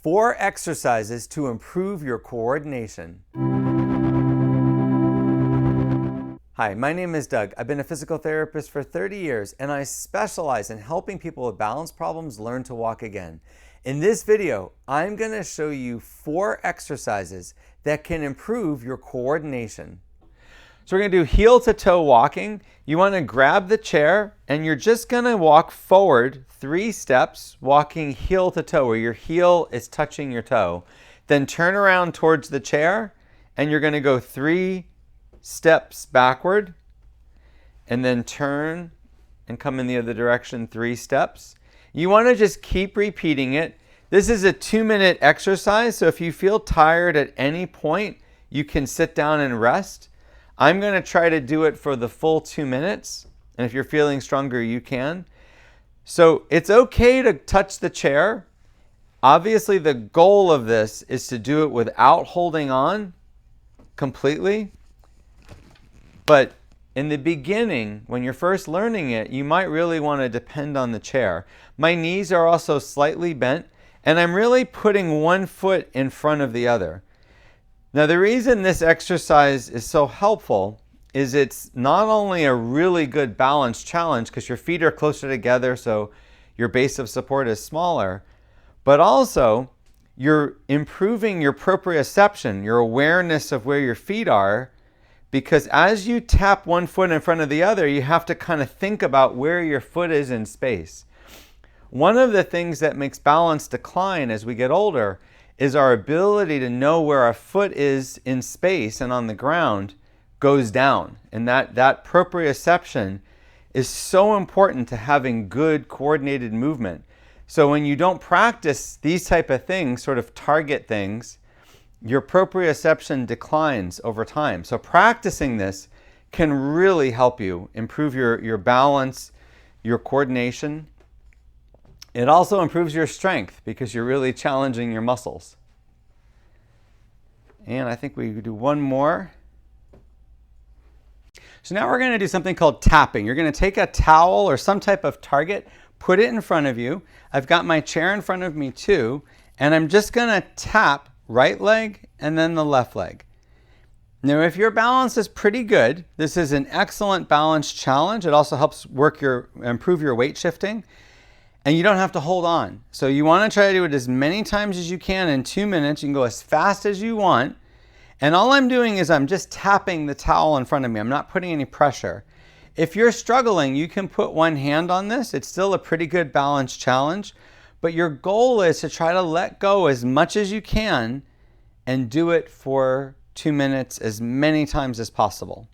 4 exercises to improve your coordination. Hi, my name is Doug. I've been a physical therapist for 30 years and I specialize in helping people with balance problems learn to walk again. In this video, I'm going to show you 4 exercises that can improve your coordination. So we're going to do heel to toe walking. You want to grab the chair and you're just going to walk forward 3 steps, walking heel to toe, where your heel is touching your toe. Then turn around towards the chair and you're going to go 3 steps backward and then turn and come in the other direction 3 steps. You want to just keep repeating it. This is a 2-minute exercise, so if you feel tired at any point, you can sit down and rest. I'm going to try to do it for the full 2 minutes, and if you're feeling stronger, you can. So it's okay to touch the chair. Obviously, the goal of this is to do it without holding on completely. But in the beginning, when you're first learning it, you might really want to depend on the chair. My knees are also slightly bent, and I'm really putting one foot in front of the other. Now, the reason this exercise is so helpful is it's not only a really good balance challenge because your feet are closer together, so your base of support is smaller, but also you're improving your proprioception, your awareness of where your feet are, because as you tap one foot in front of the other, you have to kind of think about where your foot is in space. One of the things that makes balance decline as we get older is our ability to know where our foot is in space and on the ground goes down. And that proprioception is so important to having good coordinated movement. So when you don't practice these type of things, sort of target things, your proprioception declines over time. So practicing this can really help you improve your balance, your coordination. It also improves your strength because you're really challenging your muscles. And I think we do one more. So now we're going to do something called tapping. You're going to take a towel or some type of target, put it in front of you. I've got my chair in front of me too, and I'm just going to tap right leg and then the left leg. Now, if your balance is pretty good, this is an excellent balance challenge. It also helps improve your weight shifting. And you don't have to hold on. So you want to try to do it as many times as you can in 2 minutes. You can go as fast as you want. And all I'm doing is I'm just tapping the towel in front of me. I'm not putting any pressure. If you're struggling, you can put one hand on this. It's still a pretty good balance challenge. But your goal is to try to let go as much as you can and do it for 2 minutes as many times as possible.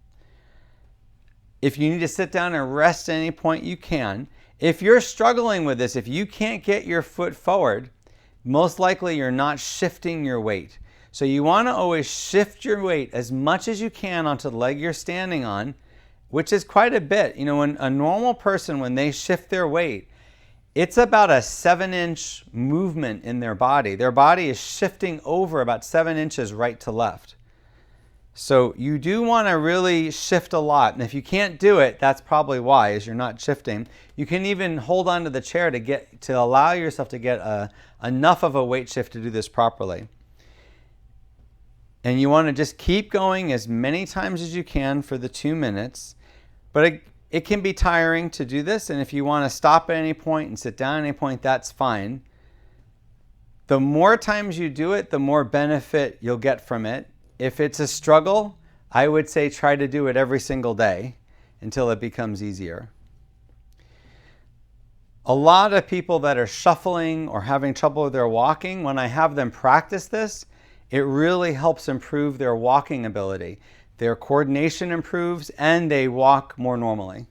If you need to sit down and rest at any point, you can. If you're struggling with this, if you can't get your foot forward, most likely you're not shifting your weight. So you want to always shift your weight as much as you can onto the leg you're standing on, which is quite a bit. You know, when a normal person, when they shift their weight, it's about a 7-inch movement in their body. Their body is shifting over about 7 inches right to left. So you do want to really shift a lot. And if you can't do it, that's probably why, is you're not shifting. You can even hold onto the chair to allow yourself to get enough of a weight shift to do this properly. And you want to just keep going as many times as you can for the 2 minutes. But it can be tiring to do this. And if you want to stop at any point and sit down at any point, that's fine. The more times you do it, the more benefit you'll get from it. If it's a struggle, I would say try to do it every single day until it becomes easier. A lot of people that are shuffling or having trouble with their walking, when I have them practice this, it really helps improve their walking ability. Their coordination improves and they walk more normally.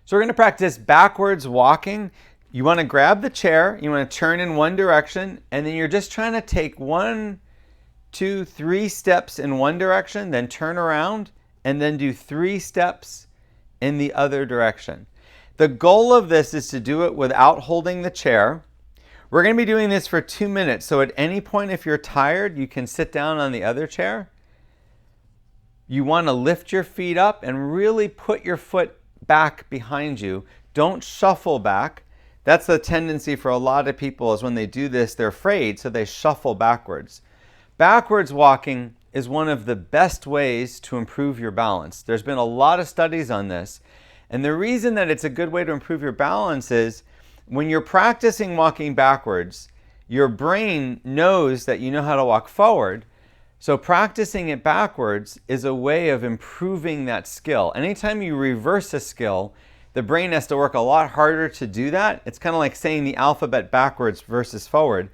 So we're going to practice backwards walking. You want to grab the chair, you want to turn in one direction, and then you're just trying to take 1, 2, 3 steps in one direction, then turn around and then do 3 steps in the other direction. The goal of this is to do it without holding the chair. We're going to be doing this for 2 minutes. So at any point, if you're tired, you can sit down on the other chair. You want to lift your feet up and really put your foot back behind you. Don't shuffle back. That's the tendency for a lot of people, is when they do this, they're afraid, so they shuffle backwards. Backwards walking is one of the best ways to improve your balance. There's been a lot of studies on this. And the reason that it's a good way to improve your balance is when you're practicing walking backwards, your brain knows that you know how to walk forward. So practicing it backwards is a way of improving that skill. Anytime you reverse a skill, the brain has to work a lot harder to do that. It's kind of like saying the alphabet backwards versus forward.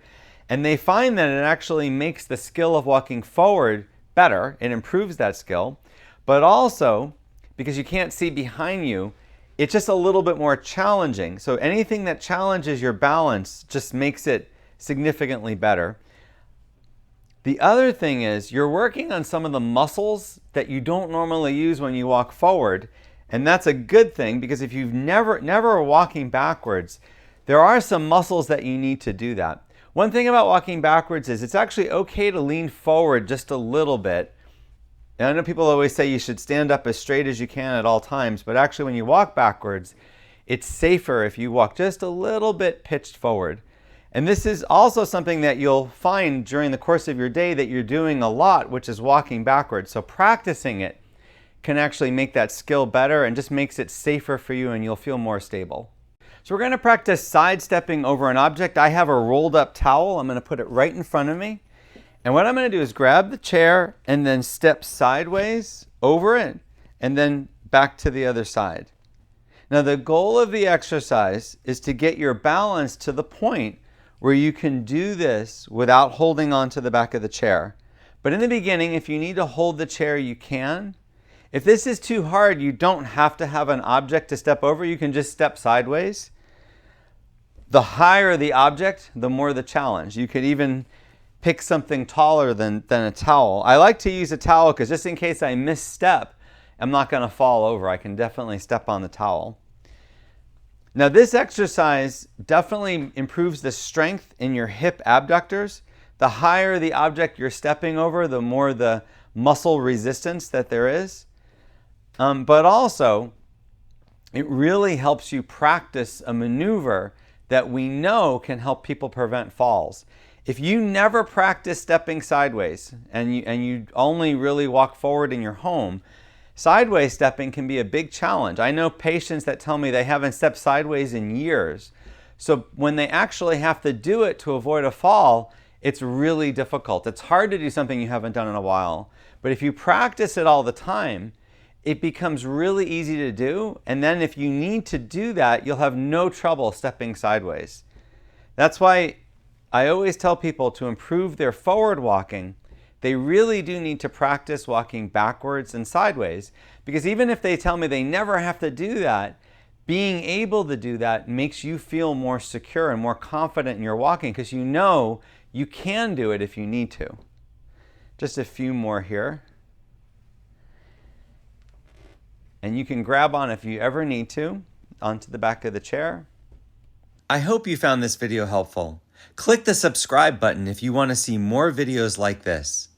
And they find that it actually makes the skill of walking forward better. It improves that skill. But also, because you can't see behind you, it's just a little bit more challenging. So anything that challenges your balance just makes it significantly better. The other thing is you're working on some of the muscles that you don't normally use when you walk forward. And that's a good thing, because if you've never walking backwards, there are some muscles that you need to do that. One thing about walking backwards is it's actually okay to lean forward just a little bit. And I know people always say you should stand up as straight as you can at all times, but actually when you walk backwards, it's safer if you walk just a little bit pitched forward. And this is also something that you'll find during the course of your day that you're doing a lot, which is walking backwards. So practicing it can actually make that skill better and just makes it safer for you, and you'll feel more stable. So we're going to practice sidestepping over an object. I have a rolled up towel. I'm going to put it right in front of me. And what I'm going to do is grab the chair and then step sideways over it and then back to the other side. Now the goal of the exercise is to get your balance to the point where you can do this without holding on to the back of the chair. But in the beginning, if you need to hold the chair, you can. If this is too hard, you don't have to have an object to step over. You can just step sideways. The higher the object, the more the challenge. You could even pick something taller than a towel. I like to use a towel because just in case I misstep, I'm not going to fall over. I can definitely step on the towel. Now this exercise definitely improves the strength in your hip abductors. The higher the object you're stepping over, the more the muscle resistance that there is. But also, it really helps you practice a maneuver that we know can help people prevent falls. If you never practice stepping sideways and you only really walk forward in your home, sideways stepping can be a big challenge. I know patients that tell me they haven't stepped sideways in years. So when they actually have to do it to avoid a fall, it's really difficult. It's hard to do something you haven't done in a while. But if you practice it all the time, it becomes really easy to do. And then if you need to do that, you'll have no trouble stepping sideways. That's why I always tell people to improve their forward walking, they really do need to practice walking backwards and sideways. Because even if they tell me they never have to do that, being able to do that makes you feel more secure and more confident in your walking, because you know you can do it if you need to. Just a few more here. And you can grab on, if you ever need to, onto the back of the chair. I hope you found this video helpful. Click the subscribe button if you want to see more videos like this.